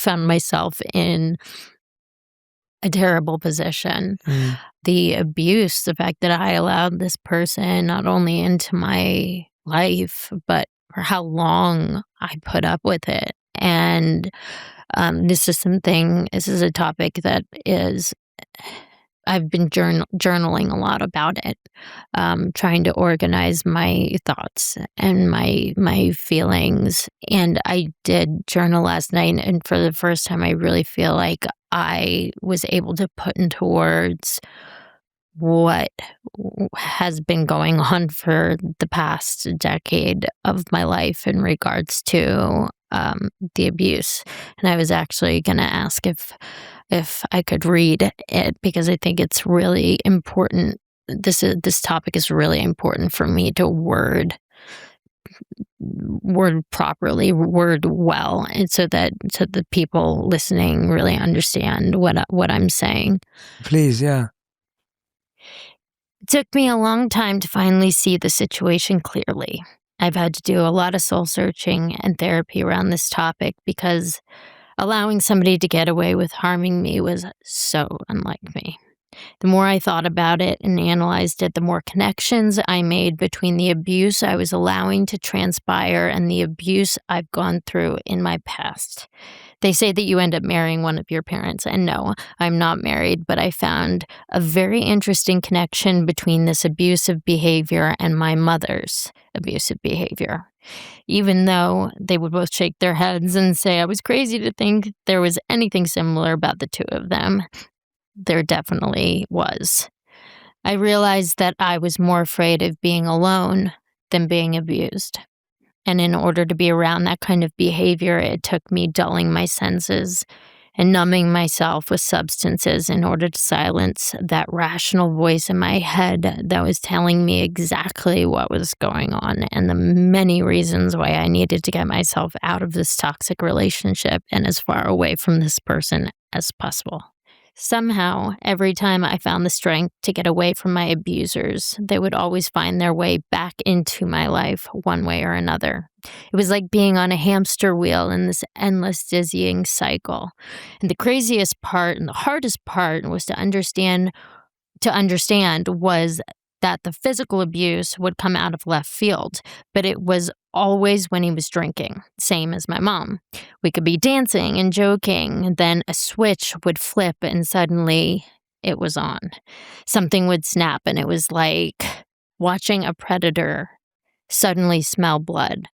found myself in a terrible position. Mm. The abuse, the fact that I allowed this person not only into my life, but for how long I put up with it. And this is a topic that is, I've been journaling a lot about it, trying to organize my thoughts and my feelings. And I did journal last night, and for the first time, I really feel like I was able to put into words what has been going on for the past decade of my life in regards to the abuse. And I was actually going to ask if I could read it, because I think it's really important. This topic is really important for me to word properly, word well, and so that the people listening really understand what I'm saying. Please, yeah. It took me a long time to finally see the situation clearly. I've had to do a lot of soul searching and therapy around this topic, because allowing somebody to get away with harming me was so unlike me. The more I thought about it and analyzed it, the more connections I made between the abuse I was allowing to transpire and the abuse I've gone through in my past. They say that you end up marrying one of your parents, and no, I'm not married, but I found a very interesting connection between this abusive behavior and my mother's abusive behavior. Even though they would both shake their heads and say I was crazy to think there was anything similar about the two of them, there definitely was. I realized that I was more afraid of being alone than being abused. And in order to be around that kind of behavior, it took me dulling my senses and numbing myself with substances in order to silence that rational voice in my head that was telling me exactly what was going on and the many reasons why I needed to get myself out of this toxic relationship and as far away from this person as possible. Somehow, every time I found the strength to get away from my abusers, they would always find their way back into my life one way or another. It was like being on a hamster wheel in this endless dizzying cycle. And the craziest part and the hardest part was to understand was that the physical abuse would come out of left field, but it was always when he was drinking, same as my mom. We could be dancing and joking, and then a switch would flip and suddenly it was on. Something would snap, and it was like watching a predator suddenly smell blood